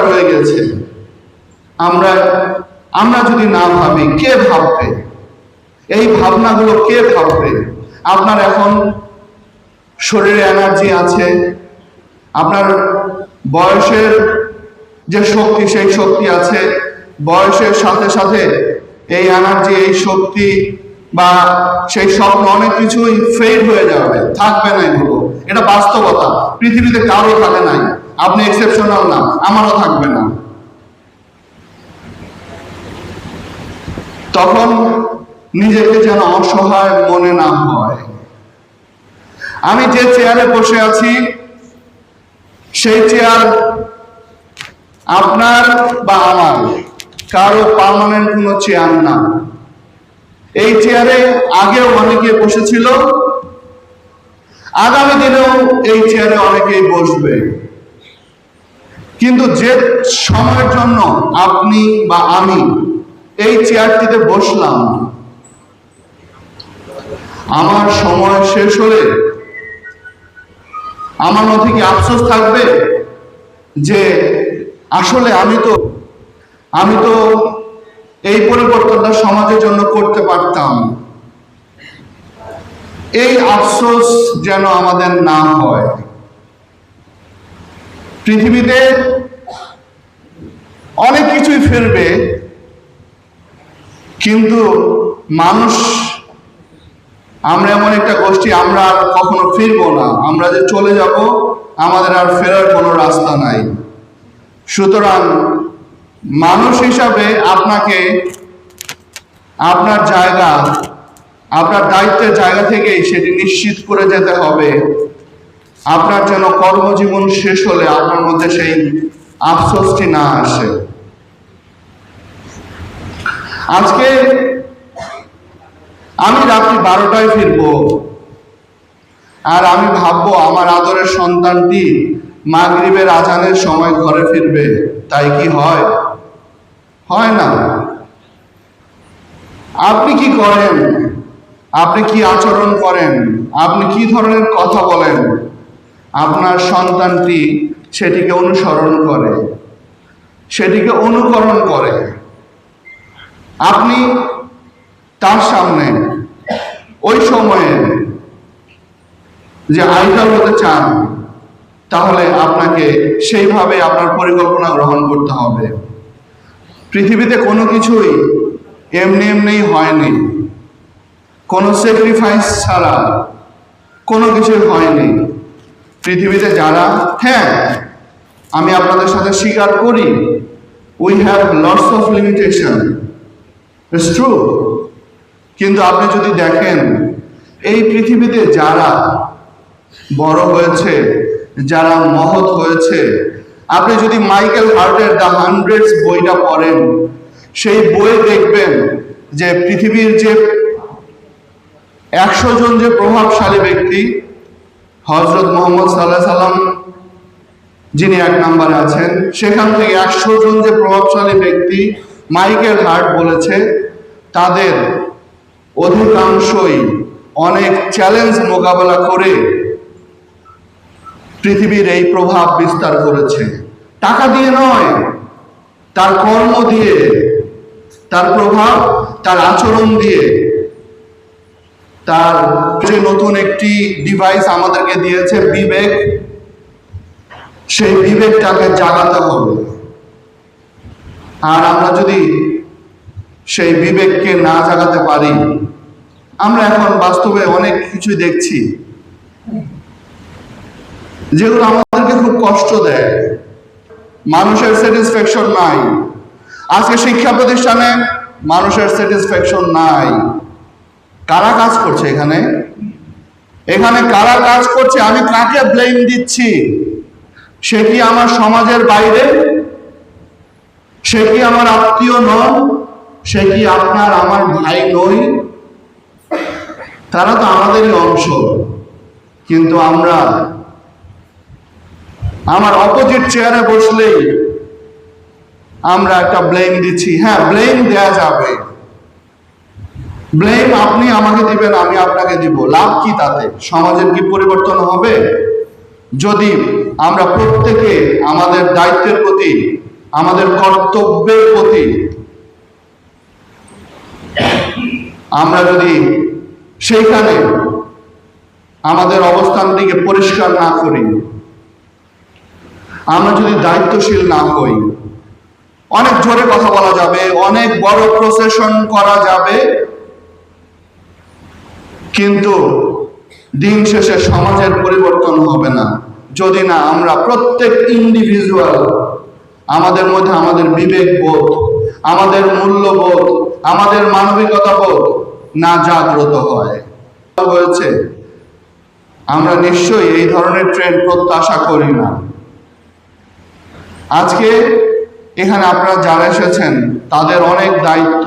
রয়ে গেছে। আমরা আমরা যদি না ভাবি, কে ভাববে? এই ভাবনাগুলো কে ভাববে? আপনার এখন শরীরে এনার্জি আছে, আপনার বয়সের যে শক্তি, সেই শক্তি আছে। বয়সের সাথে সাথে এই এনার্জি, এই শক্তি বা সেই স্বপ্ন অনেক কিছুই ফেড হয়ে যাবে, থাকবে না। এগুলো এটা বাস্তবতা, পৃথিবীতে কারো থাকে নাই, আপনি এক্সেপশনাল না, আমারও থাকবে না। তখন নিজেকে যেন অসহায় মনে না হয়। আমি যে চেয়ারে বসে আছি, সেই চেয়ার আপনার বা আমার কারো পার্মানেন্ট কোনো চেয়ার না। এই চেয়ারে আগেও অনেকে বসেছিল, আগামী দিনেও এই চেয়ারে অনেকেই বসবে। কিন্তু যে সময়ের জন্য আপনি বা আমি এই চেয়ারটিতে বসলাম, আমার সময় শেষ হলে আমার মধ্যে কি আফসোস থাকবে যে আসলে আমি তো এই পরিবর্তনটা সমাজের জন্য করতে পারতাম? এই আফসোস যেন আমাদের না হয়। পৃথিবীতে অনেক কিছুই ফিরবে, কিন্তু মানুষ, আমরা এমন একটা গোষ্ঠী, আমরা আর কখনো ফিরবো না। আমরা যে চলে যাব, আমাদের আর ফেরার কোনো রাস্তা নাই। সুতরাং মানুষ হিসাবে আপনাকে আপনার জায়গা, আপনার দায়িত্বের জায়গা থেকেই সেটি নিশ্চিত করে যেতে হবে। আপনার যেন কর্মজীবন শেষ হলে আপনার মধ্যে সেই আফসোসটি না আসে। আজকে আমি রাত্রি 12টায় ফিরবো, আর আমি ভাববো আমার আদরের সন্তানটি মাগরিবের আজানের সময় ঘরে ফিরবে। তাই কি হয়? হয় না। আপনি কি করেন? আপনি কি আচরণ করেন? আপনি কি ধরনের কথা বলেন? আপনার সন্তানটি সেটিকে অনুসরণ করে, সেটিকে অনুকরণ করে। আপনি তার সামনে ওই সময়ে যে আইডল হতে চান, তাহলে আপনাকে সেইভাবে আপনার পরিকল্পনা গ্রহণ করতে হবে। পৃথিবীতে কোনো কিছুই এমনি এমনি হয়নি, কোনো স্যাক্রিফাইস ছাড়া কোনো কিছুই হয়নি। পৃথিবীতে যারা, হ্যাঁ, আমি আপনাদের সাথে স্বীকার করি, we have lots of limitation, it's true. কিন্তু আপনি যদি দেখেন, এই পৃথিবীতে যারা বড় হয়েছে, যারা মহৎ হয়েছে, আপনি যদি মাইকেল হার্টের দ্য 100 বইটা পড়েন, সেই বইয়ে দেখবেন যে পৃথিবীর যে 100 জন যে প্রভাবশালী ব্যক্তি, হযরত মুহাম্মদ সাল্লাল্লাহু আলাইহি সাল্লাম যিনি 1 নম্বরে আছেন, সেখান থেকে 100 জন যে প্রভাবশালী ব্যক্তি, মাইকেল হার্ট বলেছে তাদের অধিকাংশই অনেক চ্যালেঞ্জ মোকাবেলা করে পৃথিবীর এই প্রভাব বিস্তার করেছে। টাকা দিয়ে নয়, তার কর্ম দিয়ে, তার প্রভাব, তার আচরণ দিয়ে। তার যে নতুন একটি ডিভাইস আমাদেরকে দিয়েছে, বিবেক, সেই বিবেকটাকে জাগাতে হবে। আর আমরা যদি সেই বিবেককে না জাগাতে পারি, আমরা এখন বাস্তবে অনেক কিছু দেখছি যেগুলো আমাদেরকে খুব কষ্ট দেয়। মানুষের স্যাটিসফ্যাকশন নাই। আজকে শিক্ষা প্রতিষ্ঠানে মানুষের স্যাটিসফ্যাকশন নাই। কারা কাজ করছে এখানে? এখানে কারা কাজ করছে? আমি কাকে ব্লেম দিচ্ছি? সে কি আমার সমাজের বাইরে? সে কি আমার আত্মীয় নয়? সে কি আপনার আমার ভাই নই? তারা তো আমাদেরই অংশ। কিন্তু আমরা আমার অপোজিট চেয়ারে বসলেই আমরা একটা ব্লেম দিচ্ছি। হ্যাঁ, ব্লেম দেয়া যাবে, ব্লেম আপনি আমাকে দিবেন, আমি আপনাকে দিব, লাভ কি তাতে? সমাজের কি পরিবর্তন হবে? যদি আমরা প্রত্যেকে আমাদের দায়িত্বের প্রতি, আমাদের কর্তব্যের প্রতি আমরা যদি সেইখানে আমাদের অবস্থানটিকে পরিষ্কার না করি, আমরা যদি দায়িত্বশীল না হই, অনেক জোরে কথা বলা যাবে, অনেক বড় প্রসেশন করা যাবে, কিন্তু দিন শেষে সমাজের পরিবর্তন হবে না যদি না আমরা প্রত্যেক ইন্ডিভিজুয়াল আমাদের মধ্যে আমাদের বিবেক বোধ, আমাদের মূল্যবোধ, আমাদের মানবিকতা বোধ না জাগ্রত হয়েছে। আমরা নিশ্চয়ই এই ধরনের ট্রেন্ড প্রত্যাশা করি না। আজকে এখানে আপনারা যারা এসেছেন তাদের অনেক দায়িত্ব।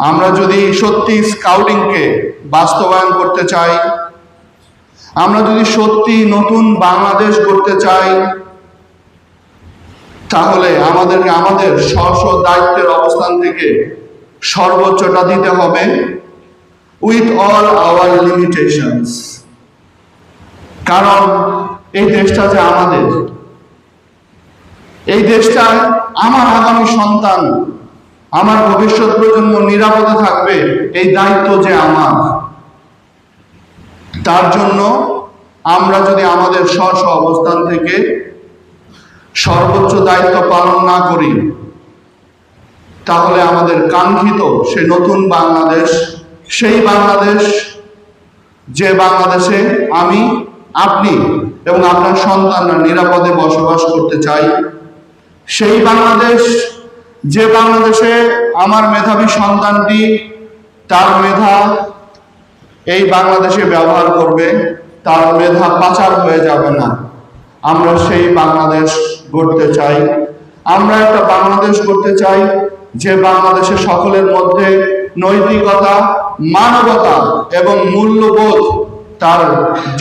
আমরা যদি সত্যি স্কাউটিংকে বাস্তবায়ন করতে চাই, আমরা যদি সত্যি নতুন বাংলাদেশ গড়তে চাই, তাহলে আমাদেরকে আমাদের স্ব দায়িত্বের অবস্থান থেকে সর্বোচ্চটা দিতে হবে, উইথ অল আওয়ার লিমিটেশনস। কারণ এই দেশটা যে আমাদের, এই দেশটা আমার আগামী সন্তান, আমার ভবিষ্যৎ প্রজন্ম নিরাপদে থাকবে, এই দায়িত্ব যে আমার। তার জন্য আমরা যদি আমাদের স্ব অবস্থান থেকে সর্বোচ্চ দায়িত্ব পালন না করি, তাহলে আমাদের কাঙ্ক্ষিত সে নতুন বাংলাদেশ, সেই বাংলাদেশ যে বাংলাদেশে আমি, আপনি এবং আপনার সন্তানরা নিরাপদে বসবাস করতে চাই, সেই বাংলাদেশ যে বাংলাদেশে আমার মেধাবী সন্তানটি তার মেধা এই বাংলাদেশে ব্যবহার করবে, তার মেধা পাচার হয়ে যাবে না, আমরা সেই বাংলাদেশ গড়তে চাই। আমরা একটা বাংলাদেশ গড়তে চাই যে বাংলাদেশে সকলের মধ্যে নৈতিকতা, মানবতা এবং মূল্যবোধ তার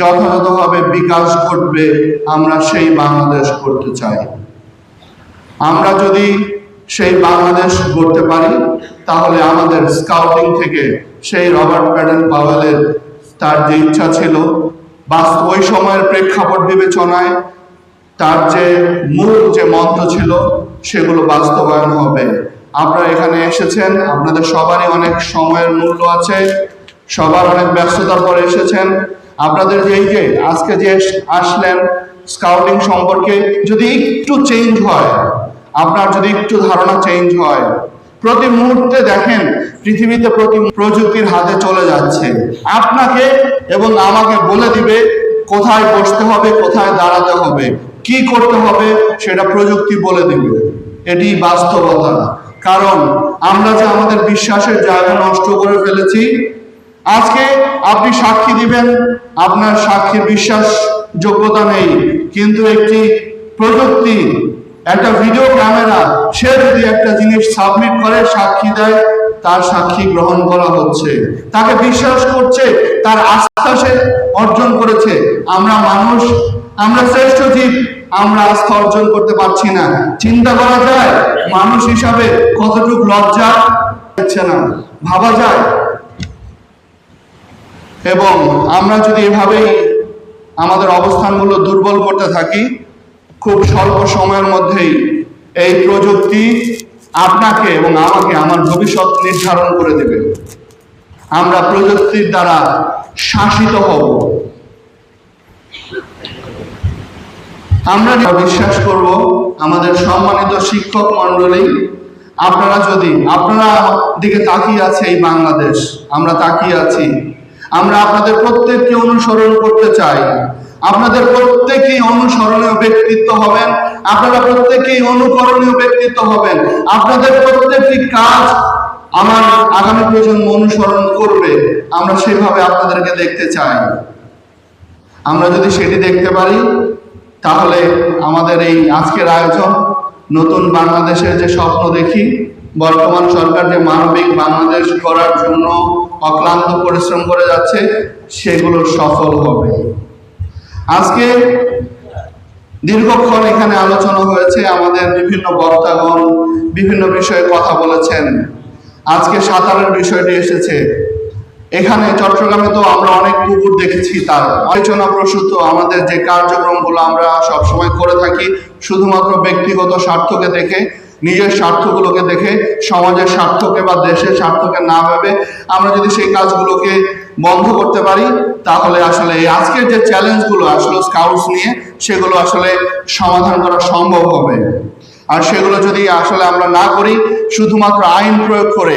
যথাযথভাবে বিকাশ ঘটবে। আমরা সেই বাংলাদেশ গড়তে চাই। আমরা যদি সেই বাংলাদেশ গড়তে পারি, তাহলে আমাদের স্কাউটিং থেকে সেই রবার্ট ব্যাডেন পাওয়েলের তার যে ইচ্ছা ছিল, ওই সময়ের প্রেক্ষাপট বিবেচনায় তার যে মূল যে মন্ত্র ছিল, সেগুলো বাস্তবায়ন হবে। আপনারা এখানে এসেছেন, আপনাদের সবারই অনেক সময়ের মূল্য আছে, সবার অনেক ব্যস্ততার পরে এসেছেন। আপনাদের যে এই যে আজকে যে আসলেন, স্কাউটিং সম্পর্কে যদি একটু চেঞ্জ হয়, আপনার যদি একটু ধারণা চেঞ্জ হয়, প্রতি মুহূর্তে দেখেন পৃথিবীতে প্রযুক্তির হাতে চলে যাচ্ছে, আপনাকে এবং আমাকে বলে দিবে কোথায় বসতে হবে, কোথায় দাঁড়াতে হবে, কি করতে হবে, সেটা প্রযুক্তি বলে দিবে। এটি বাস্তবতা। কারণ আমরা যে আমাদের বিশ্বাসের জায়গা নষ্ট করে ফেলেছি। আজকে আপনি সাক্ষী দিবেন, আপনার সাক্ষীর বিশ্বাস যোগ্যতা নেই, কিন্তু একটি প্রযুক্তি, একটা ভিডিও ক্যামেরা, সে যদি একটা জিনিস সাবমিট করে, সাক্ষী দেয়, তার সাক্ষী গ্রহণ করা হচ্ছে, তাকে বিশ্বাস করছে, তার আস্থা সে অর্জন করেছে। আমরা মানুষ, আমরা শ্রেষ্ঠ জীব, আমরা আস্থা অর্জন করতে পারছি না। চিন্তা করা যায় মানুষ হিসাবে কতটুকু লজ্জা হচ্ছে না, ভাবা যায়। এবং আমরা যদি এভাবেই আমাদের অবস্থানগুলো দুর্বল করতে থাকি, খুব স্বল্প সময়ের মধ্যেই এই প্রযুক্তি আপনাকে এবং আমাকে, আমার ভবিষ্যৎ নির্ধারণ করে দেবে। আমরা প্রযুক্তির দ্বারা শাসিত হব। আমরা বিশ্বাস করব, আমাদের সম্মানিত শিক্ষক মণ্ডলী, আপনারা যদি আপনারা দিকে তাকিয়ে আছে এই বাংলাদেশ, আমরা তাকিয়ে আছি, আমরা আপনাদের প্রত্যেককে অনুসরণ করতে চাই। আপনাদের প্রত্যেকেই অনুসরণীয় ব্যক্তিত্ব হবেন, আপনারা প্রত্যেকেই অনুকরণীয় ব্যক্তিত্ব হবেন। আপনাদের প্রত্যেকটি কাজ আমার আগামী প্রজন্ম অনুসরণ করবে, আমরা সেভাবে আপনাদেরকে দেখতে চাই। আমরা যদি সেটি দেখতে পারি, তাহলে আমাদের এই আজকের আয়োজন, নতুন বাংলাদেশের যে স্বপ্ন দেখি, বর্তমান সরকার যে মানবিক বাংলাদেশ করার জন্য অক্লান্ত পরিশ্রম করে যাচ্ছে, সেগুলো সফল হবে। আজকে দীর্ঘক্ষণ এখানে আলোচনা হয়েছে, আমাদের বিভিন্ন বক্তাগণ বিভিন্ন বিষয়ে কথা বলেছেন। আজকে সাঁতারের বিষয়টি এসেছে। এখানে চট্টগ্রামে তো আমরা অনেক পুকুর দেখেছি, তার আলোচনা প্রসূত আমাদের যে কার্যক্রমগুলো আমরা সবসময় করে থাকি শুধুমাত্র ব্যক্তিগত স্বার্থকে দেখে, নিজের স্বার্থগুলোকে দেখে, সমাজের স্বার্থকে বা দেশের স্বার্থকে না ভেবে আমরা যদি সেই কাজগুলোকে বন্ধ করতে পারি, তাহলে আসলে এই আজকের যে চ্যালেঞ্জগুলো আসলে স্কাউটস নিয়ে, সেগুলো আসলে সমাধান করা সম্ভব হবে। আর সেগুলো যদি আসলে আমরা না করি, শুধুমাত্র আইন প্রয়োগ করে,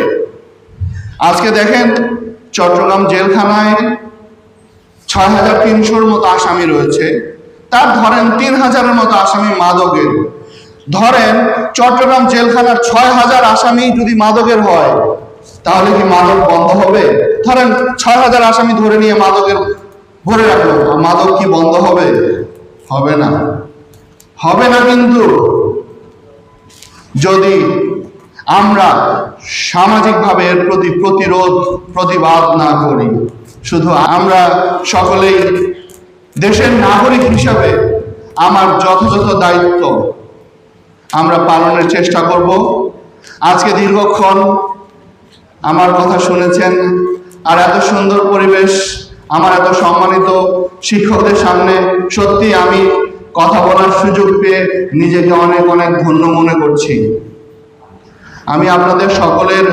আজকে দেখেন চট্টগ্রাম জেলখানায় ৬,৩০০-র মতো আসামি রয়েছে, তার ধরেন ৩,০০০-এর মতো আসামি মাদকের। ধরেন চট্টগ্রাম জেলখানার ৬,০০০ আসামি যদি মাদকের হয়, তাহলে কি মাদক বন্ধ হবে? ধরেন ৬,০০০ আসামি ধরে নিয়ে মাদকের ভরে রাখলো, মাদক কি বন্ধ হবে? হবে না, হবে না। কিন্তু যদি আমরা সামাজিকভাবে এর প্রতি প্রতিবাদ না করি, শুধু আমরা সকলেই দেশের নাগরিক হিসাবে আমার যথাযথ দায়িত্ব আমরা পালনের চেষ্টা করব। আজকে দীর্ঘক্ষণ আমার কথা শুনেছেন, আর এত সুন্দর পরিবেশ, আমার এত সম্মানিত শিক্ষকদের সামনে সত্যি আমি কথা বলার সুযোগ পেয়ে নিজেকে অনেক অনেক ধন্য মনে করছি। আমি আপনাদের সকলের